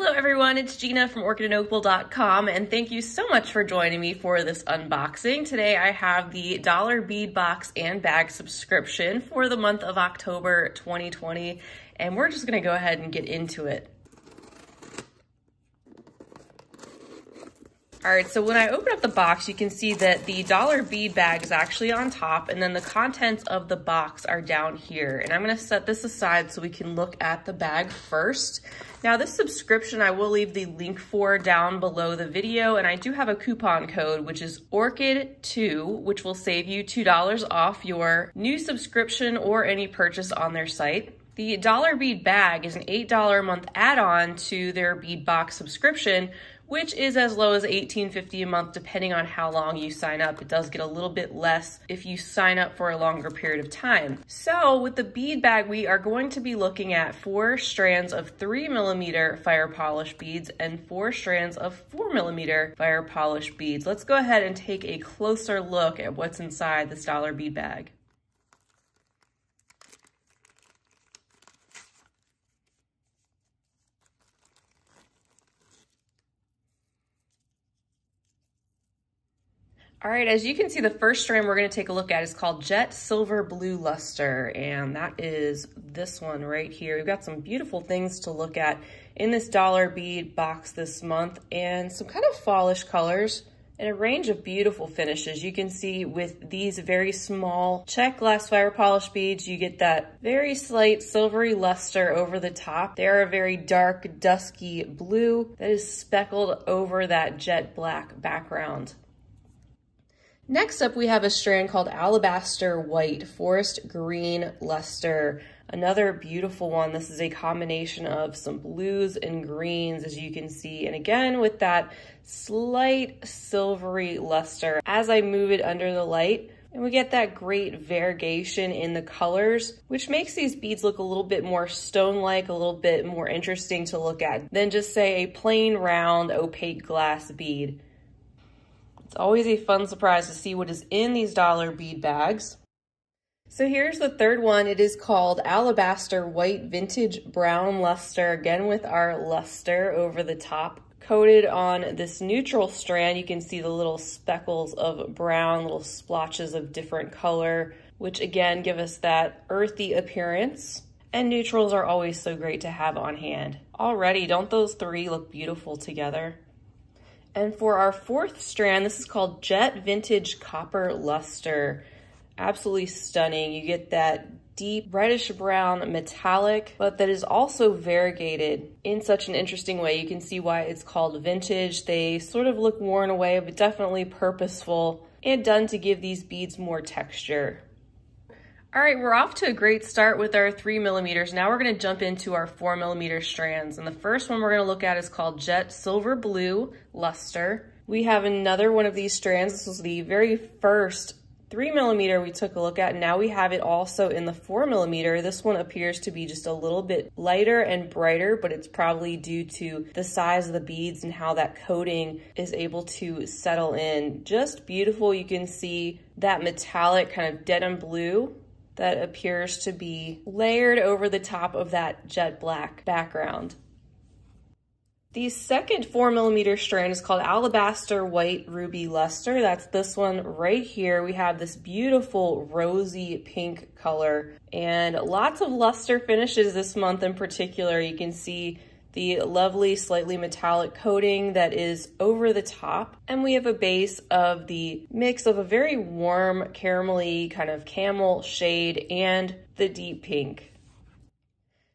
Hello everyone, it's Gina from orchidandopal.com, and thank you so much for joining me for this unboxing. Today I have the dollar bead box and bag subscription for the month of October 2020, and we're just gonna go ahead and get into it. All right, so when I open up the box, you can see that the dollar bead bag is actually on top, and then the contents of the box are down here. And I'm gonna set this aside so we can look at the bag first. Now this subscription, I will leave the link for down below the video, and I do have a coupon code, which is ORCHID2, which will save you $2 off your new subscription or any purchase on their site. The dollar bead bag is an $8 a month add-on to their bead box subscription, which is as low as $18.50 a month depending on how long you sign up. It does get a little bit less if you sign up for a longer period of time. So with the bead bag, we are going to be looking at 4 strands of 3mm fire polish beads and 4 strands of 4mm fire polish beads. Let's go ahead and take a closer look at what's inside this dollar bead bag. All right, as you can see, the first strand we're going to take a look at is called Jet Silver Blue Luster, and that is this one right here. We've got some beautiful things to look at in this dollar bead box this month, and some kind of fallish colors and a range of beautiful finishes. You can see with these very small Czech glass fire polish beads, you get that very slight silvery luster over the top. They're a very dark, dusky blue that is speckled over that jet black background. Next up, we have a strand called Alabaster White Forest Green Luster. Another beautiful one. This is a combination of some blues and greens, as you can see. And again, with that slight silvery luster. As I move it under the light, and we get that great variegation in the colors, which makes these beads look a little bit more stone-like, a little bit more interesting to look at than just, say, a plain, round, opaque glass bead. It's always a fun surprise to see what is in these dollar bead bags. So here's the third one. It is called Alabaster White Vintage Brown Luster, again with our luster over the top. Coated on this neutral strand, you can see the little speckles of brown, little splotches of different color, which again give us that earthy appearance. And neutrals are always so great to have on hand. Already, don't those 3 look beautiful together? And for our 4th strand, this is called Jet Vintage Copper Luster. Absolutely stunning. You get that deep reddish brown metallic, but that is also variegated in such an interesting way. You can see why it's called vintage. They sort of look worn away, but definitely purposeful and done to give these beads more texture. All right, we're off to a great start with our 3mm. Now we're gonna jump into our 4mm strands. And the first one we're gonna look at is called Jet Silver Blue Luster. We have another one of these strands. This was the very first 3mm we took a look at. Now we have it also in the 4mm. This one appears to be just a little bit lighter and brighter, but it's probably due to the size of the beads and how that coating is able to settle in. Just beautiful. You can see that metallic kind of denim blue that appears to be layered over the top of that jet black background. The second 4mm strand is called Alabaster White Ruby Luster. That's this one right here. We have this beautiful rosy pink color and lots of luster finishes this month in particular. You can see the lovely slightly metallic coating that is over the top. And we have a base of the mix of a very warm caramelly kind of camel shade and the deep pink.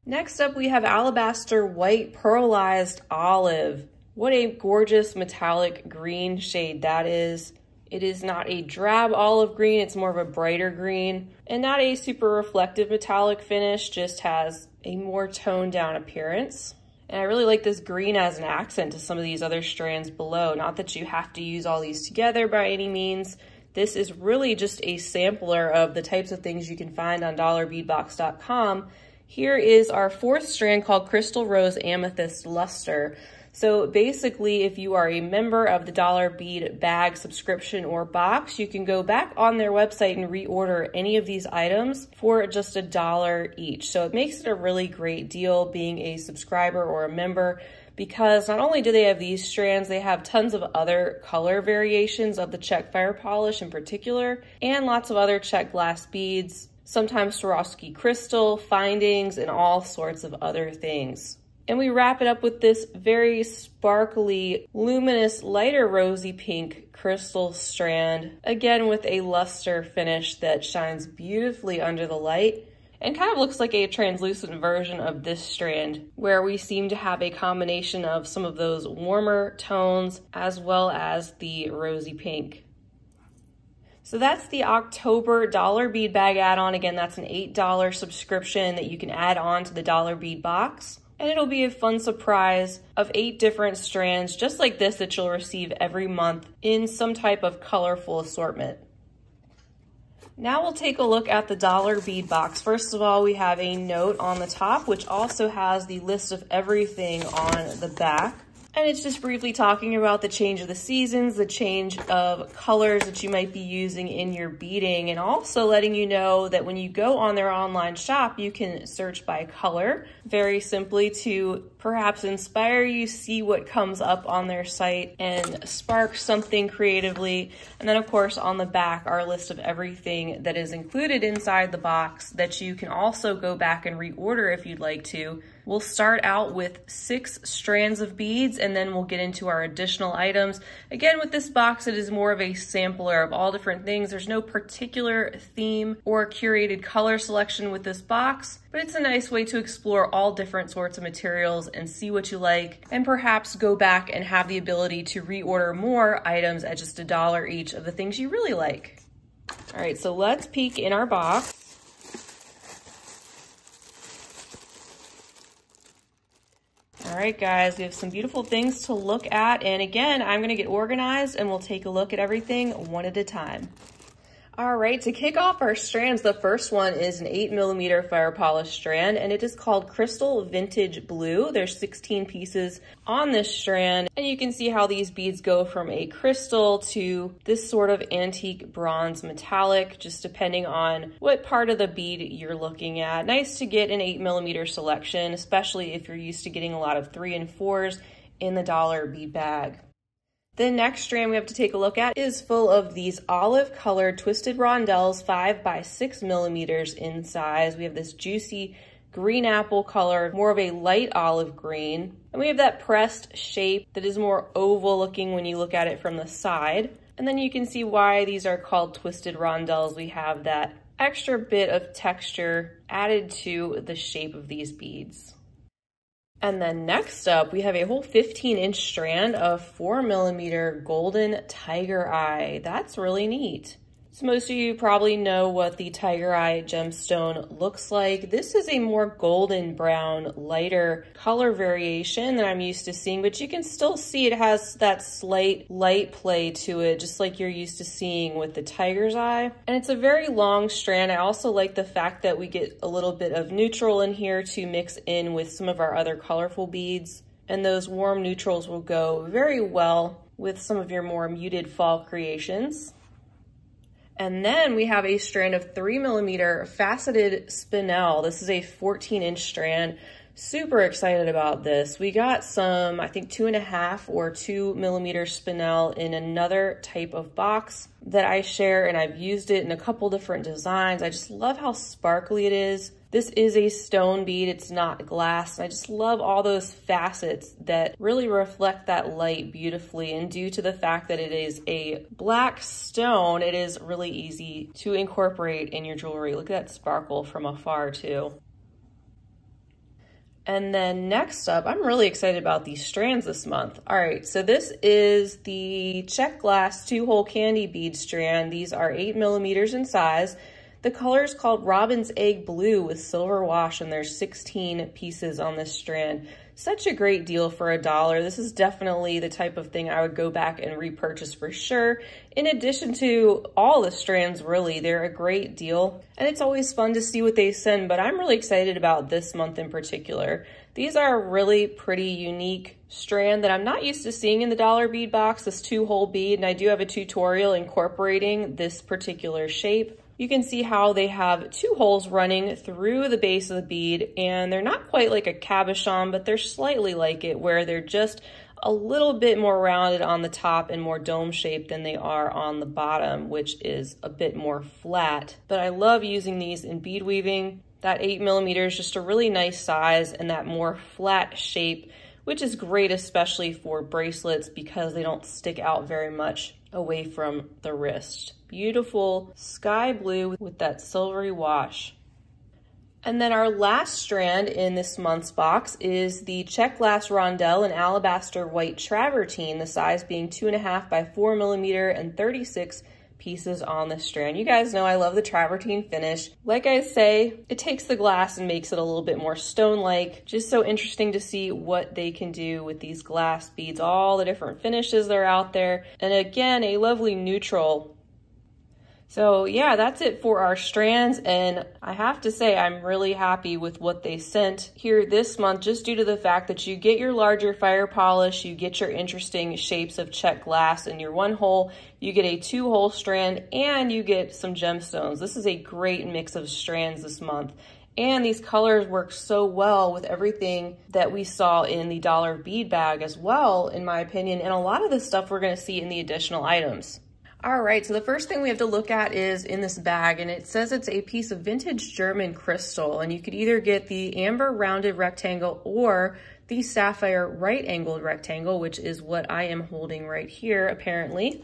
Next up, we have Alabaster White Pearlized Olive. What a gorgeous metallic green shade that is. It is not a drab olive green, it's more of a brighter green, and not a super reflective metallic finish, just has a more toned down appearance. And I really like this green as an accent to some of these other strands below. Not that you have to use all these together by any means. This is really just a sampler of the types of things you can find on dollarbeadbox.com. Here is our 4th strand called Crystal Rose Amethyst Luster. So basically, if you are a member of the dollar bead bag subscription or box, you can go back on their website and reorder any of these items for just $1 each. So it makes it a really great deal being a subscriber or a member, because not only do they have these strands, they have tons of other color variations of the Czech fire polish in particular, and lots of other Czech glass beads, sometimes Swarovski crystal, findings, and all sorts of other things. And we wrap it up with this very sparkly, luminous, lighter rosy pink crystal strand, again with a luster finish that shines beautifully under the light and kind of looks like a translucent version of this strand, where we seem to have a combination of some of those warmer tones as well as the rosy pink. So that's the October dollar bead bag add-on. Again, that's an $8 subscription that you can add on to the dollar bead box. And it'll be a fun surprise of 8 different strands just like this that you'll receive every month in some type of colorful assortment. Now we'll take a look at the dollar bead box. First of all, we have a note on the top, which also has the list of everything on the back. And it's just briefly talking about the change of the seasons, the change of colors that you might be using in your beading, and also letting you know that when you go on their online shop, you can search by color very simply to perhaps inspire you, see what comes up on their site and spark something creatively. And then of course on the back, our list of everything that is included inside the box that you can also go back and reorder if you'd like to. We'll start out with 6 strands of beads and then we'll get into our additional items. Again, with this box, it is more of a sampler of all different things. There's no particular theme or curated color selection with this box, but it's a nice way to explore all different sorts of materials and see what you like, and perhaps go back and have the ability to reorder more items at just $1 each of the things you really like. All right, so let's peek in our box. All right, guys, we have some beautiful things to look at. And again, I'm gonna get organized and we'll take a look at everything one at a time. All right, to kick off our strands, the first one is an 8mm fire polish strand, and it is called Crystal Vintage Blue. There's 16 pieces on this strand, and you can see how these beads go from a crystal to this sort of antique bronze metallic, just depending on what part of the bead you're looking at. Nice to get an 8mm selection, especially if you're used to getting a lot of 3 and 4s in the dollar bead bag. The next strand we have to take a look at is full of these olive colored twisted rondelles, 5 by 6mm in size. We have this juicy green apple color, more of a light olive green. And we have that pressed shape that is more oval looking when you look at it from the side. And then you can see why these are called twisted rondelles. We have that extra bit of texture added to the shape of these beads. And then next up, we have a whole 15-inch strand of 4mm golden tiger eye. That's really neat. So most of you probably know what the tiger eye gemstone looks like. This is a more golden brown, lighter color variation than I'm used to seeing, but you can still see it has that slight light play to it, just like you're used to seeing with the tiger's eye. And it's a very long strand. I also like the fact that we get a little bit of neutral in here to mix in with some of our other colorful beads. And those warm neutrals will go very well with some of your more muted fall creations. And then we have a strand of 3mm faceted spinel. This is a 14-inch strand. Super excited about this. We got some, I think 2.5 or 2mm spinel in another type of box that I share, and I've used it in a couple different designs. I just love how sparkly it is. This is a stone bead, it's not glass. I just love all those facets that really reflect that light beautifully. And due to the fact that it is a black stone, it is really easy to incorporate in your jewelry. Look at that sparkle from afar too. And then next up, I'm really excited about these strands this month. All right, so this is the Czech glass 2-hole candy bead strand. These are 8mm in size. The color is called Robin's Egg Blue with silver wash, and there's 16 pieces on this strand. Such a great deal for $1. This is definitely the type of thing I would go back and repurchase for sure. In addition to all the strands, really, they're a great deal. And it's always fun to see what they send, but I'm really excited about this month in particular. These are a really pretty unique strand that I'm not used to seeing in the dollar bead box, this 2-hole bead, and I do have a tutorial incorporating this particular shape. You can see how they have 2 holes running through the base of the bead, and they're not quite like a cabochon, but they're slightly like it, where they're just a little bit more rounded on the top and more dome shaped than they are on the bottom, which is a bit more flat. But I love using these in bead weaving. That 8mm is just a really nice size, and that more flat shape, which is great especially for bracelets because they don't stick out very much away from the wrist. Beautiful sky blue with that silvery wash. And then our last strand in this month's box is the Czech glass Rondelle and Alabaster white Travertine, the size being 2.5 by 4mm and 36 pieces on the strand. You guys know I love the Travertine finish. Like I say, it takes the glass and makes it a little bit more stone-like. Just so interesting to see what they can do with these glass beads, all the different finishes that are out there. And again, a lovely neutral. So yeah, that's it for our strands, and I have to say I'm really happy with what they sent here this month, just due to the fact that you get your larger fire polish, you get your interesting shapes of Czech glass in your 1 hole, you get a 2-hole strand, and you get some gemstones. This is a great mix of strands this month. And these colors work so well with everything that we saw in the dollar bead bag as well, in my opinion, and a lot of the stuff we're gonna see in the additional items. All right, so the first thing we have to look at is in this bag, and it says it's a piece of vintage German crystal, and you could either get the amber rounded rectangle or the sapphire right angled rectangle, which is what I am holding right here, apparently.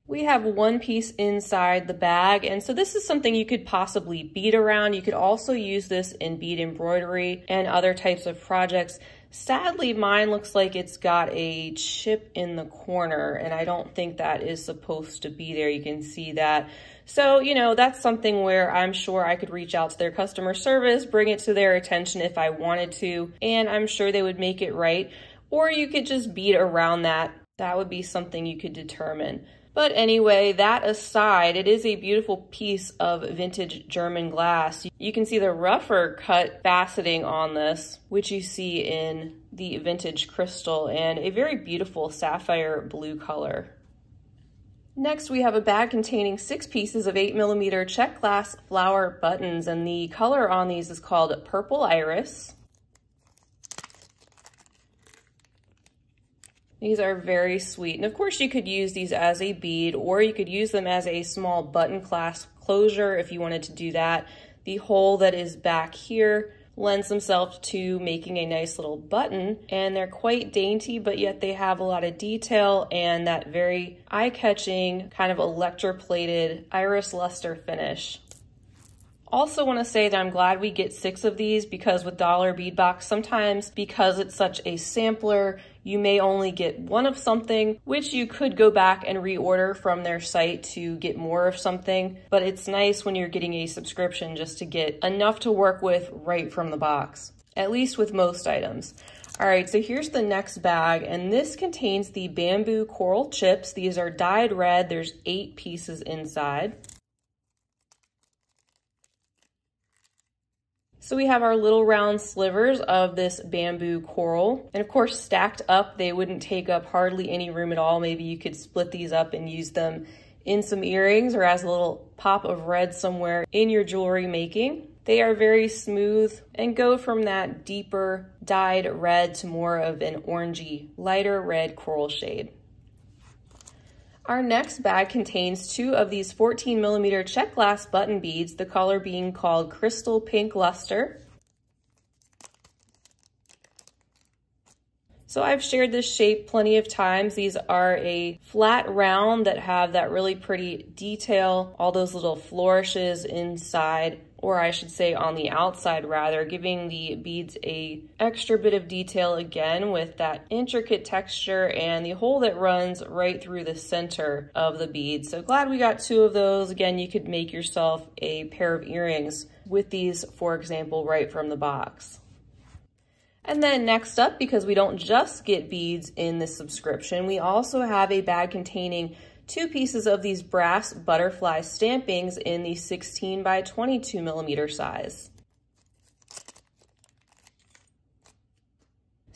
We have 1 piece inside the bag, and so this is something you could possibly bead around. You could also use this in bead embroidery and other types of projects. Sadly, mine looks like it's got a chip in the corner, and I don't think that is supposed to be there. You can see that. So, you know, that's something where I'm sure I could reach out to their customer service, bring it to their attention if I wanted to, and I'm sure they would make it right. Or you could just bead around that. That would be something you could determine. But anyway, that aside, it is a beautiful piece of vintage German glass. You can see the rougher cut faceting on this, which you see in the vintage crystal, and a very beautiful sapphire blue color. Next, we have a bag containing 6 pieces of 8mm Czech glass flower buttons, and the color on these is called Purple Iris. These are very sweet, and of course you could use these as a bead, or you could use them as a small button clasp closure if you wanted to do that. The hole that is back here lends themselves to making a nice little button, and they're quite dainty, but yet they have a lot of detail and that very eye-catching kind of electroplated iris luster finish. Also want to say that I'm glad we get 6 of these, because with dollar bead box, sometimes because it's such a sampler, you may only get 1 of something, which you could go back and reorder from their site to get more of something. But it's nice when you're getting a subscription just to get enough to work with right from the box, at least with most items. All right, so here's the next bag, and this contains the bamboo coral chips. These are dyed red. There's 8 pieces inside. So we have our little round slivers of this bamboo coral, and of course stacked up, they wouldn't take up hardly any room at all. Maybe you could split these up and use them in some earrings or as a little pop of red somewhere in your jewelry making. They are very smooth and go from that deeper dyed red to more of an orangey, lighter red coral shade. Our next bag contains 2 of these 14mm Czech glass button beads, the color being called Crystal Pink Luster. So I've shared this shape plenty of times. These are a flat round that have that really pretty detail, all those little flourishes inside, or I should say on the outside rather, giving the beads a extra bit of detail again with that intricate texture and the hole that runs right through the center of the bead. So glad we got 2 of those. Again, you could make yourself a pair of earrings with these, for example, right from the box. And then next up, because we don't just get beads in this subscription, we also have a bag containing 2 pieces of these brass butterfly stampings in the 16 by 22mm size.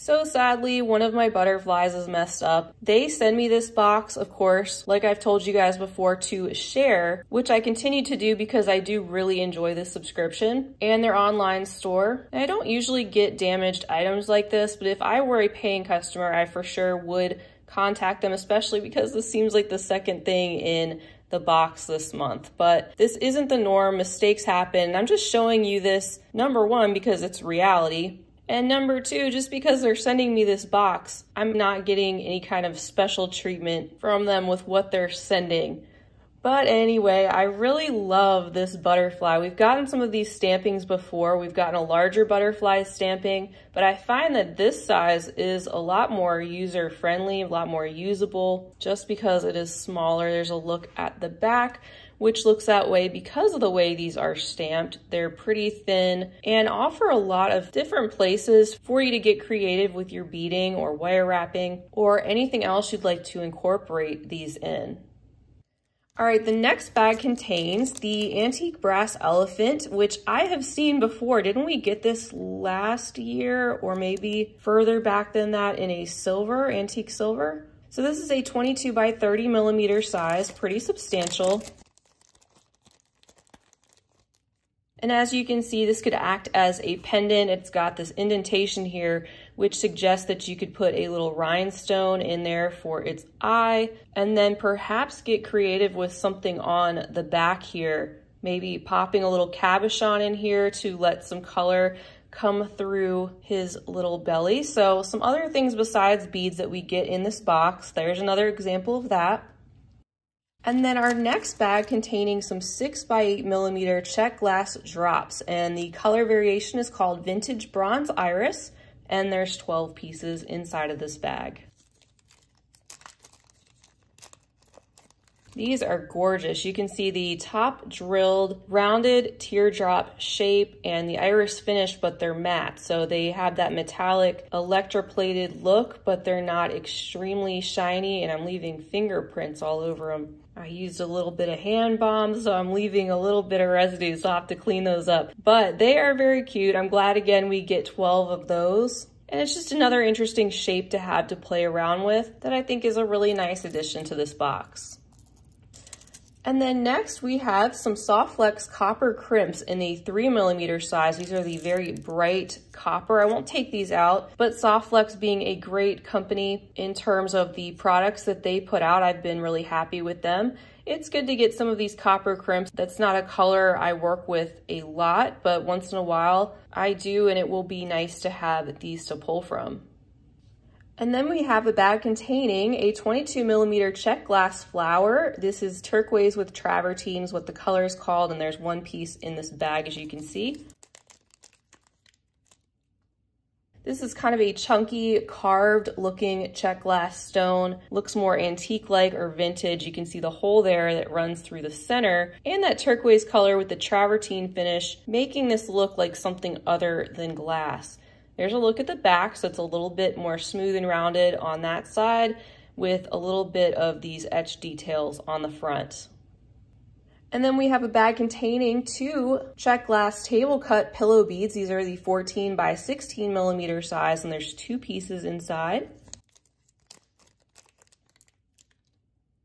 So sadly, one of my butterflies is messed up. They send me this box, of course, like I've told you guys before, to share, which I continue to do because I do really enjoy this subscription and their online store. And I don't usually get damaged items like this, but if I were a paying customer, I for sure would contact them, especially because this seems like the second thing in the box this month. But this isn't the norm. Mistakes happen. I'm just showing you this, number one, because it's reality. And number two, just because they're sending me this box, I'm not getting any kind of special treatment from them with what they're sending. But anyway, I really love this butterfly. We've gotten some of these stampings before. We've gotten a larger butterfly stamping, but I find that this size is a lot more user-friendly, a lot more usable, just because it is smaller. There's a look at the back, which looks that way because of the way these are stamped. They're pretty thin and offer a lot of different places for you to get creative with your beading or wire wrapping or anything else you'd like to incorporate these in. All right, the next bag contains the antique brass elephant, which I have seen before. Didn't we get this last year or maybe further back than that in a silver, antique silver? So this is a 22 by 30 millimeter size, pretty substantial. And as you can see, this could act as a pendant. It's got this indentation here, which suggests that you could put a little rhinestone in there for its eye, and then perhaps get creative with something on the back here. Maybe popping a little cabochon in here to let some color come through his little belly. So some other things besides beads that we get in this box. There's another example of that. And then our next bag containing some 6 by 8 millimeter Czech glass drops, and the color variation is called Vintage Bronze Iris, and there's 12 pieces inside of this bag. These are gorgeous. You can see the top drilled, rounded teardrop shape and the iris finish, but they're matte. So they have that metallic electroplated look, but they're not extremely shiny, and I'm leaving fingerprints all over them. I used a little bit of hand balm, so I'm leaving a little bit of residue, so I'll have to clean those up. But they are very cute. I'm glad, again, we get 12 of those. And it's just another interesting shape to have to play around with that I think is a really nice addition to this box. And then next we have some Soft Flex copper crimps in the 3 millimeter size. These are the very bright copper. I won't take these out, but Soft Flex being a great company in terms of the products that they put out, I've been really happy with them. It's good to get some of these copper crimps. That's not a color I work with a lot, but once in a while I do, and it will be nice to have these to pull from. And then we have a bag containing a 22 millimeter Czech glass flower. This is turquoise with travertine is what the color is called, and there's one piece in this bag, as you can see. This is kind of a chunky, carved looking Czech glass stone. Looks more antique-like or vintage. You can see the hole there that runs through the center, and that turquoise color with the travertine finish, making this look like something other than glass. There's a look at the back, so it's a little bit more smooth and rounded on that side with a little bit of these etched details on the front. And then we have a bag containing 2 Czech glass table cut pillow beads. These are the 14 by 16 millimeter size, and there's 2 pieces inside.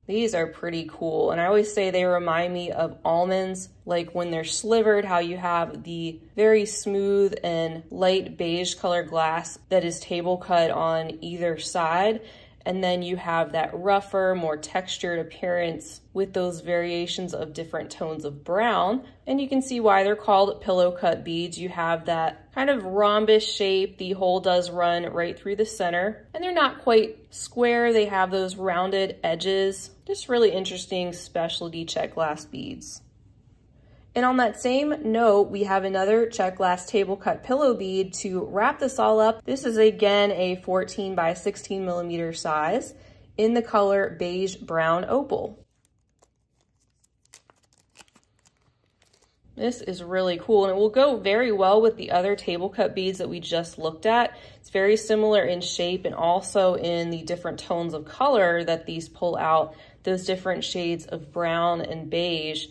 These are pretty cool, and I always say they remind me of almonds, like when they're slivered, how you have the very smooth and light beige color glass that is table cut on either side, and then you have that rougher, more textured appearance with those variations of different tones of brown. And you can see why they're called pillow cut beads. You have that kind of rhombus shape. The hole does run right through the center, and they're not quite square. They have those rounded edges. Just really interesting specialty Czech glass beads. And on that same note, we have another Czech glass table cut pillow bead to wrap this all up. This is again a 14 by 16 millimeter size in the color beige brown opal. This is really cool, and it will go very well with the other table cut beads that we just looked at. It's very similar in shape and also in the different tones of color that these pull out, those different shades of brown and beige,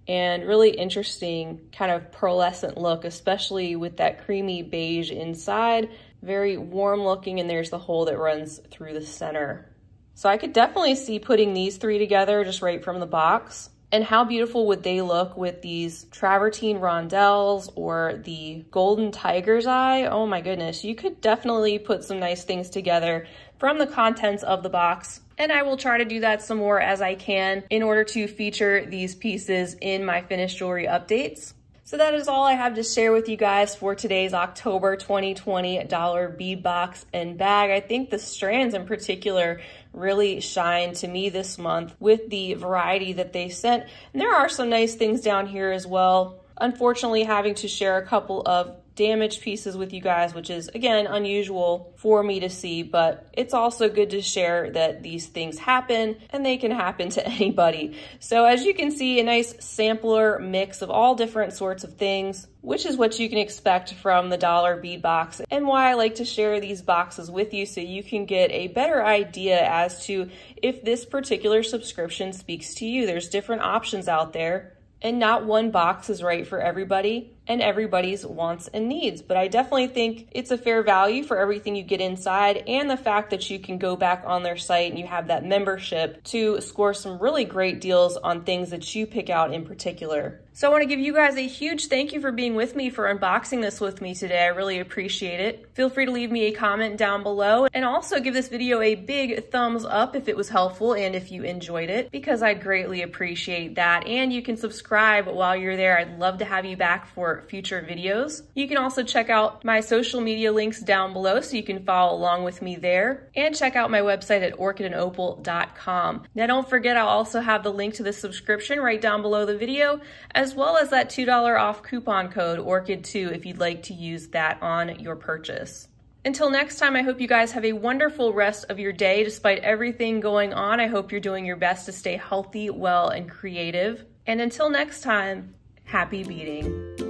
and really interesting kind of pearlescent look, especially with that creamy beige inside, Very warm looking, and there's the hole that runs through the center. So I could definitely see putting these three together just right from the box. And how beautiful would they look with these Travertine Rondelles or the Golden Tiger's Eye? Oh my goodness, you could definitely put some nice things together from the contents of the box. And I will try to do that some more as I can in order to feature these pieces in my finished jewelry updates. So that is all I have to share with you guys for today's October 2020 dollar bead box and bag. I think the strands in particular really shine to me this month with the variety that they sent. And there are some nice things down here as well. Unfortunately, having to share a couple of damaged pieces with you guys, which is again unusual for me to see, but it's also good to share that these things happen and they can happen to anybody. So as you can see, a nice sampler mix of all different sorts of things, which is what you can expect from the dollar bead box, and why I like to share these boxes with you so you can get a better idea as to if this particular subscription speaks to you. There's different options out there, and not one box is right for everybody and everybody's wants and needs. But I definitely think it's a fair value for everything you get inside, and the fact that you can go back on their site and you have that membership to score some really great deals on things that you pick out in particular. So I want to give you guys a huge thank you for being with me for unboxing this with me today. I really appreciate it. Feel free to leave me a comment down below, and also give this video a big thumbs up if it was helpful and if you enjoyed it, because I greatly appreciate that. And you can subscribe while you're there. I'd love to have you back for future videos. You can also check out my social media links down below so you can follow along with me there, and check out my website at orchidandopal.com. Now don't forget, I'll also have the link to the subscription right down below the video, as well as that $2 off coupon code ORCHID2 if you'd like to use that on your purchase. Until next time, I hope you guys have a wonderful rest of your day. Despite everything going on, I hope you're doing your best to stay healthy, well, and creative. And until next time, happy beading.